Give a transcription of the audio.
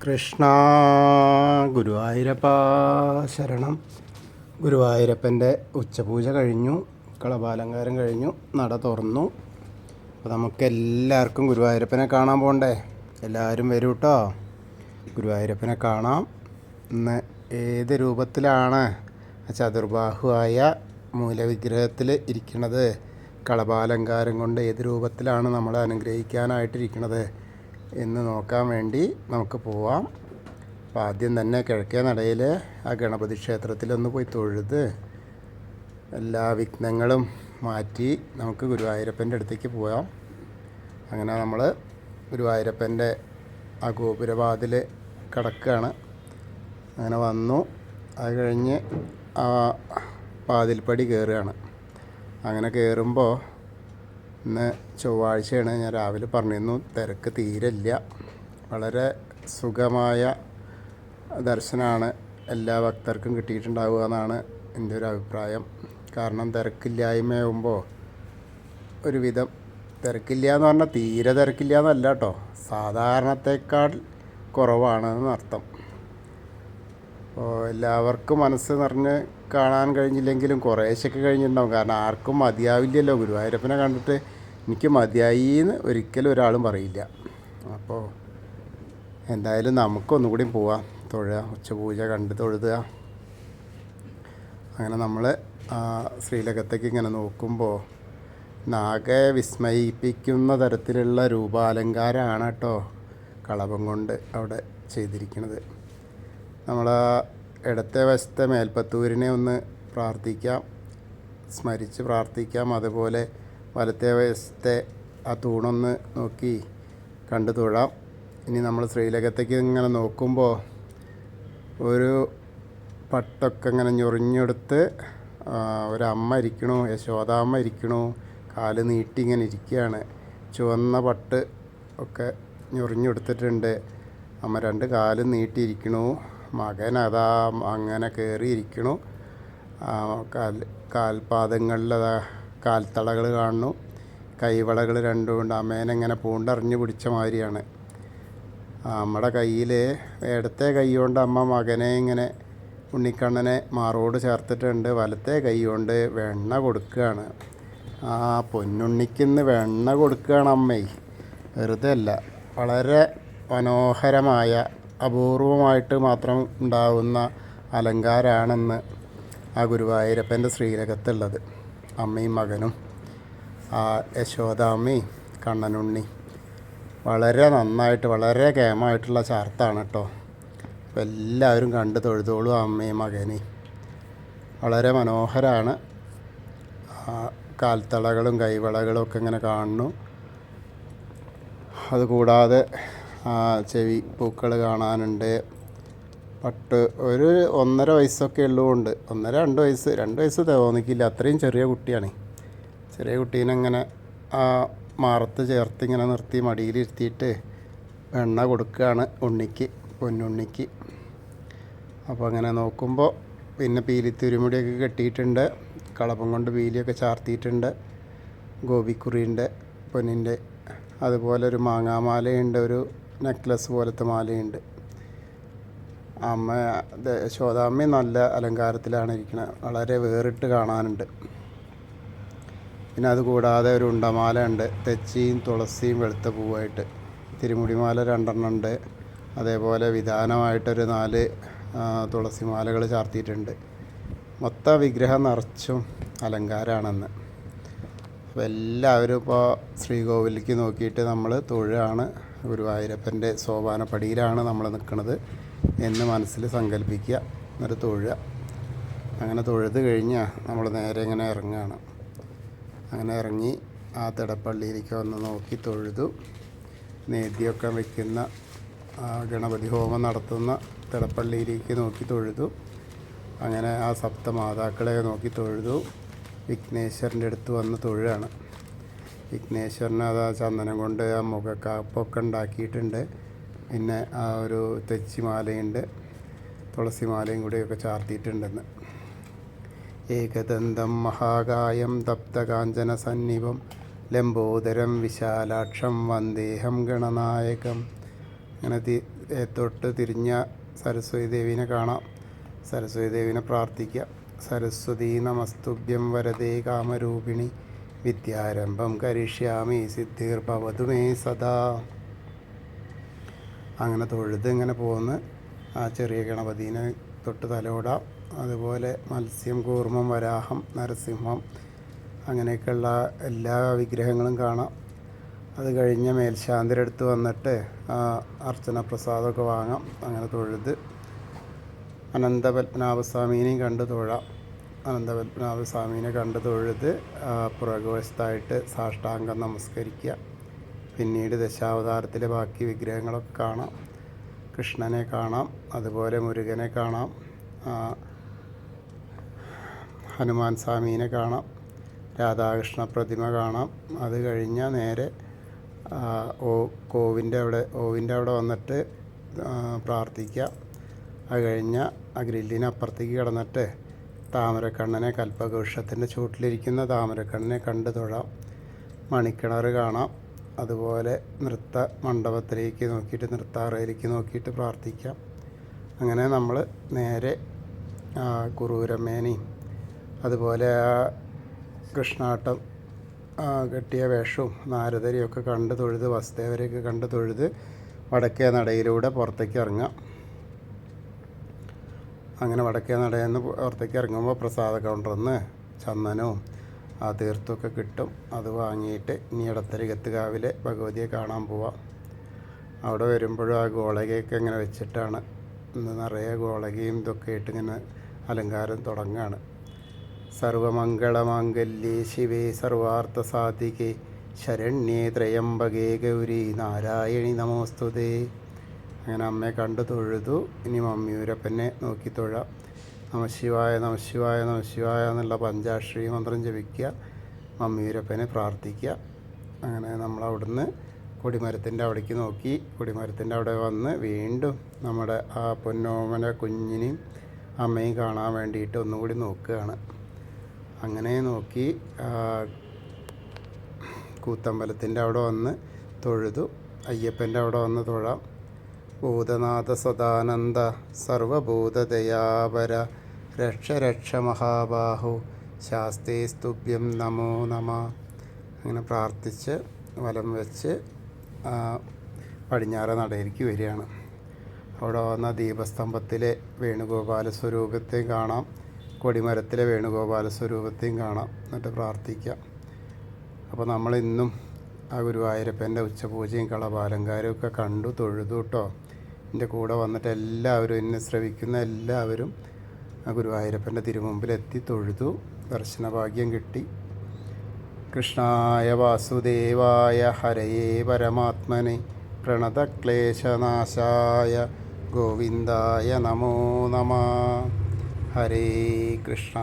കൃഷ്ണ ഗുരുവായൂരപ്പ ശരണം. ഗുരുവായൂരപ്പൻ്റെ ഉച്ചപൂജ കഴിഞ്ഞു, കളഭാലങ്കാരം കഴിഞ്ഞു, നട തുറന്നു. അപ്പോൾ നമുക്കെല്ലാവർക്കും ഗുരുവായൂരപ്പനെ കാണാൻ പോകണ്ടേ? എല്ലാവരും വരൂ കേട്ടോ, ഗുരുവായൂരപ്പനെ കാണാം. ഇന്ന് ഏത് രൂപത്തിലാണ് ചതുർബാഹുവായ മൂലവിഗ്രഹത്തിൽ ഇരിക്കുന്നത്? കളഭാലങ്കാരം കൊണ്ട് ഏത് രൂപത്തിലാണ് നമ്മളെ അനുഗ്രഹിക്കാനായിട്ടിരിക്കുന്നത് എന്ന് നോക്കാൻ വേണ്ടി നമുക്ക് പോവാം. അപ്പോൾ ആദ്യം തന്നെ കിഴക്കേ നടയിൽ ആ ഗണപതി ക്ഷേത്രത്തിലൊന്ന് പോയി തൊഴുത് എല്ലാ വിഘ്നങ്ങളും മാറ്റി നമുക്ക് ഗുരുവായൂരപ്പൻ്റെ അടുത്തേക്ക് പോവാം. അങ്ങനെ നമ്മൾ ഗുരുവായൂരപ്പൻ്റെ ആ ഗോപുരവാതിൽ കടക്കുകയാണ്. അങ്ങനെ വന്നു, അത് കഴിഞ്ഞ് ആ വാതിൽപ്പടി കയറുകയാണ്. അങ്ങനെ കയറുമ്പോൾ ഇന്ന് ചൊവ്വാഴ്ചയാണ്, ഞാൻ രാവിലെ പറഞ്ഞിരുന്നു, തിരക്ക് തീരില്ല. വളരെ സുഖമായ ദർശനമാണ് എല്ലാ ഭക്തർക്കും കിട്ടിയിട്ടുണ്ടാവുക എന്നാണ് എൻ്റെ ഒരു അഭിപ്രായം. കാരണം തിരക്കില്ലായ്മയാകുമ്പോൾ ഒരുവിധം, തിരക്കില്ല എന്ന് പറഞ്ഞാൽ തീരെ തിരക്കില്ല എന്നല്ല കേട്ടോ, സാധാരണത്തേക്കാൾ കുറവാണെന്ന് അർത്ഥം. അപ്പോൾ എല്ലാവർക്കും മനസ്സ് നിറഞ്ഞ് കാണാൻ കഴിഞ്ഞില്ലെങ്കിലും കുറേശ്ശൊക്കെ കഴിഞ്ഞിട്ടുണ്ടാവും. കാരണം ആർക്കും മതിയാവില്ലല്ലോ, ഗുരുവായൂരപ്പനെ കണ്ടിട്ട് എനിക്ക് മതിയായി എന്ന് ഒരിക്കലും ഒരാളും പറയില്ല. അപ്പോൾ എന്തായാലും നമുക്കൊന്നുകൂടി പോവാം, തൊഴുക, ഉച്ചപൂജ കണ്ട് തൊഴുതുക. അങ്ങനെ നമ്മൾ ശ്രീലകത്തേക്ക് ഇങ്ങനെ നോക്കുമ്പോൾ നാഗെ വിസ്മയിപ്പിക്കുന്ന തരത്തിലുള്ള രൂപാലങ്കാരമാണ് കേട്ടോ കളഭം കൊണ്ട് അവിടെ ചെയ്തിരിക്കുന്നത്. നമ്മൾ ഇടത്തെ വശത്തെ മേൽപ്പത്തൂരിനെ ഒന്ന് പ്രാർത്ഥിക്കാം, സ്മരിച്ച് പ്രാർത്ഥിക്കാം. അതുപോലെ വലത്തെ വശത്തെ ആ തൂണൊന്ന് നോക്കി കണ്ടു തൊഴാം. ഇനി നമ്മൾ ശ്രീലകത്തേക്ക് ഇങ്ങനെ നോക്കുമ്പോൾ ഒരു പട്ടൊക്കെ ഇങ്ങനെ ഞൊറിഞ്ഞെടുത്ത് ഒരമ്മ ഇരിക്കണു, യശോദാമ്മ ഇരിക്കണു, കാല് നീട്ടി ഇങ്ങനെ ഇരിക്കുകയാണ്. ചുവന്ന പട്ട് ഒക്കെ ഞൊറിഞ്ഞെടുത്തിട്ടുണ്ട്. അമ്മ രണ്ട് കാലും നീട്ടിയിരിക്കണു. മകൻ അതാ അങ്ങനെ കയറിയിരിക്കണു. കാൽപാദങ്ങളിലതാ കാൽത്തളകൾ കാണുന്നു, കൈവളകൾ രണ്ടും ഉണ്ട്. അമ്മേനെങ്ങനെ പൂണ്ടറിഞ്ഞ് പിടിച്ച മാതിരിയാണ്. നമ്മുടെ കയ്യിൽ ഇടത്തെ കൈ കൊണ്ട് അമ്മ മകനെ ഇങ്ങനെ ഉണ്ണിക്കണ്ണനെ മാറോട് ചേർത്തിട്ടുണ്ട്. വലത്തെ കൈ കൊണ്ട് വെണ്ണ കൊടുക്കുകയാണ്. ആ പൊന്നുണ്ണിക്കിന്ന് വെണ്ണ കൊടുക്കുകയാണ് അമ്മേ, വെറുതെ അല്ല. വളരെ മനോഹരമായ, അപൂർവമായിട്ട് മാത്രം ഉണ്ടാവുന്ന അലങ്കാരമാണെന്ന് ആ ഗുരുവായൂരപ്പൻ്റെ ശ്രീലകത്തുള്ളത്. അമ്മയും മകനും ആ യശോദാമ്മയും കണ്ണനുണ്ണി വളരെ നന്നായിട്ട്, വളരെ കേമായിട്ടുള്ള ചാർത്താണ് കേട്ടോ. അപ്പോൾ എല്ലാവരും കണ്ട് തൊഴുതോളും അമ്മയും മകനെയും. വളരെ മനോഹരമാണ്. കാൽത്തളകളും കൈവളകളും ഒക്കെ ഇങ്ങനെ കാണുന്നു. അതുകൂടാതെ ചെവി പൂക്കൾ കാണാനുണ്ട്. പട്ട് ഒരു 1.5 വയസ്സൊക്കെ ഉള്ളതുകൊണ്ട്, 1-2 വയസ്സ്, 2 വയസ്സ് തോന്നിക്കില്ല, അത്രയും ചെറിയ കുട്ടിയാണ്. ചെറിയ കുട്ടീനെ ഇങ്ങനെ മാറത്ത് ചേർത്ത് ഇങ്ങനെ നിർത്തി മടിയിലിരുത്തിയിട്ട് വെണ്ണ കൊടുക്കുകയാണ് ഉണ്ണിക്ക്, പൊന്നുണ്ണിക്ക്. അപ്പോൾ അങ്ങനെ നോക്കുമ്പോൾ പിന്നെ പീലിത്തിരുമുടിയൊക്കെ കെട്ടിയിട്ടുണ്ട്, കളഭം കൊണ്ട് പീലിയൊക്കെ ചാർത്തിയിട്ടുണ്ട്, ഗോപിക്കുറിയുണ്ട് പൊന്നിൻ്റെ. അതുപോലെ ഒരു മാങ്ങാമാലയുണ്ട്, ഒരു നെക്ലസ് പോലത്തെ മാലയുണ്ട്. അമ്മ യശോദാമ്മയും നല്ല അലങ്കാരത്തിലാണ് ഇരിക്കുന്നത്, വളരെ വേറിട്ട് കാണാനുണ്ട്. പിന്നെ അതുകൂടാതെ ഒരു ഉണ്ടമാല ഉണ്ട്, തെച്ചിയും തുളസിയും വെളുത്ത പൂവായിട്ട്. തിരുമുടിമാല 2 ഉണ്ട്. അതേപോലെ വിധാനമായിട്ടൊരു 4 തുളസിമാലകൾ ചാർത്തിയിട്ടുണ്ട്. മൊത്തം വിഗ്രഹം നിറച്ചും അലങ്കാരമാണെന്ന്. അപ്പോൾ എല്ലാവരും ഇപ്പോൾ ശ്രീകോവിലേക്ക് നോക്കിയിട്ട് നമ്മൾ തൊഴുകയാണ്. ഗുരുവായൂരപ്പൻ്റെ സോപാനപ്പടിയിലാണ് നമ്മൾ നിൽക്കുന്നത് എന്ന് മനസ്സിൽ സങ്കല്പിക്കുക, എന്നിട്ട് തൊഴുക. അങ്ങനെ തൊഴുത് കഴിഞ്ഞാൽ നമ്മൾ നേരെ ഇങ്ങനെ ഇറങ്ങുകയാണ്. അങ്ങനെ ഇറങ്ങി ആ തിടപ്പള്ളിയിലേക്ക് വന്ന് നോക്കി തൊഴുതു. നേദ്യമൊക്കെ വയ്ക്കുന്ന ഗണപതി ഹോമം നടത്തുന്ന തിടപ്പള്ളിയിലേക്ക് നോക്കി തൊഴുതു. അങ്ങനെ ആ സപ്തമാതാക്കളെ നോക്കി തൊഴുതു. വിഘ്നേശ്വരൻ്റെ അടുത്ത് വന്ന് തൊഴുകയാണ്. വിഘ്നേശ്വരന് അത് ചന്ദനം കൊണ്ട് ആ മുഖക്കാപ്പൊക്കെ ഉണ്ടാക്കിയിട്ടുണ്ട്. പിന്നെ ആ ഒരു തെച്ചിമാലയുണ്ട്, തുളസിമാലയും കൂടിയൊക്കെ ചാർത്തിയിട്ടുണ്ടെന്ന്. ഏകദന്തം മഹാകായം തപ്തകാഞ്ചന സന്നിഭം ലംബോദരം വിശാലാക്ഷം വന്ദേഹം ഗണനായകം. അങ്ങനെ തൊട്ട് തിരിഞ്ഞ സരസ്വതി ദേവീനെ കാണാം. സരസ്വതി ദേവീനെ പ്രാർത്ഥിക്കുക. സരസ്വതി നമസ്തുഭ്യം വരദേ കാമരൂപിണി വിദ്യാരംഭം കരിഷ്യാമി സിദ്ധിർഭവതു മേ സദാ. അങ്ങനെ തൊഴുത് ഇങ്ങനെ പോന്ന് ആ ചെറിയ ഗണപതിനെ തൊട്ട് തലോടാം. അതുപോലെ മത്സ്യം, കൂർമ്മം, വരാഹം, നരസിംഹം അങ്ങനെയൊക്കെയുള്ള എല്ലാ വിഗ്രഹങ്ങളും കാണാം. അത് കഴിഞ്ഞ് മേൽശാന്തിയുടെ അടുത്ത് വന്നിട്ട് അർച്ചന പ്രസാദമൊക്കെ വാങ്ങാം. അങ്ങനെ തൊഴുത് അനന്തപത്മനാഭസ്വാമീനെയും കണ്ട് തൊഴാം. അനന്തപത്മനാഭസ്വാമീനെ കണ്ട് തൊഴുത് പുറകുവശത്തായിട്ട് സാഷ്ടാംഗം നമസ്കരിക്കുക. പിന്നീട് ദശാവതാരത്തിലെ ബാക്കി വിഗ്രഹങ്ങളൊക്കെ കാണാം. കൃഷ്ണനെ കാണാം, അതുപോലെ മുരുകനെ കാണാം, ഹനുമാൻ സ്വാമീനെ കാണാം, രാധാകൃഷ്ണ പ്രതിമ കാണാം. അത് കഴിഞ്ഞാൽ നേരെ ഓവിൻ്റെ അവിടെ വന്നിട്ട് പ്രാർത്ഥിക്കുക. അത് കഴിഞ്ഞാൽ ആ ഗ്രില്ലിന് അപ്പുറത്തേക്ക് കിടന്നിട്ട് താമരക്കണ്ണനെ, കൽപ്പവൃക്ഷത്തിൻ്റെ ചുവട്ടിലിരിക്കുന്ന താമരക്കണ്ണനെ കണ്ട് തൊഴാം. മണിക്കിണർ കാണാം. അതുപോലെ നൃത്ത മണ്ഡപത്തിലേക്ക് നോക്കിയിട്ട്, നൃത്താറയിലേക്ക് നോക്കിയിട്ട് പ്രാർത്ഥിക്കാം. അങ്ങനെ നമ്മൾ നേരെ കുറൂരമ്മേനെയും അതുപോലെ കൃഷ്ണാട്ടം കെട്ടിയ വേഷവും നാരദരെയൊക്കെ കണ്ട് തൊഴുത്, വസുദേവരെയൊക്കെ കണ്ട് തൊഴുത് വടക്കേ നടയിലൂടെ പുറത്തേക്ക് ഇറങ്ങാം. അങ്ങനെ വടക്കേ നടയിൽ നിന്ന് പുറത്തേക്ക് ഇറങ്ങുമ്പോൾ പ്രസാദ കൗണ്ടറിൽ നിന്ന് ചന്ദനവും തീർത്ഥമൊക്കെ കിട്ടും. അത് വാങ്ങിയിട്ട് ഇനി ഇടത്തരികത്തുകാവിലെ ഭഗവതിയെ കാണാൻ പോവാം. അവിടെ വരുമ്പോഴും ആ ഗോളകയൊക്കെ ഇങ്ങനെ വെച്ചിട്ടാണ്, ഇന്ന് നിറയെ ഗോളകയും ഇതൊക്കെ ആയിട്ട് ഇങ്ങനെ അലങ്കാരം തുടങ്ങുകയാണ്. സർവമംഗളമാംഗല്യേ ശിവേ സർവാർത്ഥസാധികേ ശരണ്യേ ത്രയംബകേ ഗൗരി നാരായണി നമോസ്തുതേ. അങ്ങനെ അമ്മയെ കണ്ട് തൊഴുതു. ഇനി മമ്മിയൂരപ്പനെ നോക്കി തൊഴാം. നമശിവായ നമശിവായ നമശിവായ എന്നുള്ള പഞ്ചാക്ഷരി മന്ത്രം ജപിക്കുക. മമ്മിയൂരപ്പനെ പ്രാർത്ഥിക്കുക. അങ്ങനെ നമ്മൾ അവിടുന്ന് കൊടിമരത്തിൻ്റെ അവിടേക്ക് നോക്കി, കൊടിമരത്തിൻ്റെ അവിടെ വന്ന് വീണ്ടും നമ്മുടെ ആ പൊന്നോമന കുഞ്ഞിനെയും അമ്മയും കാണാൻ വേണ്ടിയിട്ട് ഒന്നുകൂടി നോക്കുകയാണ്. അങ്ങനെ നോക്കി കൂത്തമ്പലത്തിൻ്റെ അവിടെ വന്ന് തൊഴുതു. അയ്യപ്പൻ്റെ അവിടെ വന്ന് തൊഴാം. ഭൂതനാഥ സദാനന്ദ സർവഭൂതദയാപര രക്ഷ രക്ഷ മഹാബാഹു ശാസ്തേ സ്തുഭ്യം നമോ നമ. അങ്ങനെ പ്രാർത്ഥിച്ച് വലം വെച്ച് പടിഞ്ഞാറ നടയിലേക്ക് വരികയാണ്. അവിടെ വന്ന ദീപസ്തംഭത്തിലെ വേണുഗോപാല സ്വരൂപത്തെയും കാണാം, കൊടിമരത്തിലെ വേണുഗോപാല സ്വരൂപത്തെയും കാണാം. എന്നിട്ട് പ്രാർത്ഥിക്കാം. അപ്പോൾ നമ്മളിന്നും ആ ഗുരുവായൂരപ്പൻ്റെ ഉച്ചപൂജയും കളഭാലങ്കാരവും ഒക്കെ കണ്ടു തൊഴുതു കേട്ടോ. എൻ്റെ കൂടെ വന്നിട്ട് എല്ലാവരും, എന്നെ ശ്രവിക്കുന്ന എല്ലാവരും ആ ഗുരുവായൂരപ്പൻ്റെ തിരുമുമ്പിലെത്തി തൊഴുതു. ദർശനഭാഗ്യം കിട്ടി. കൃഷ്ണായ വാസുദേവായ ഹരയേ പരമാത്മനെ പ്രണതക്ലേശനാശായ ഗോവിന്ദായ നമോ നമഃ. ഹരേ കൃഷ്ണ.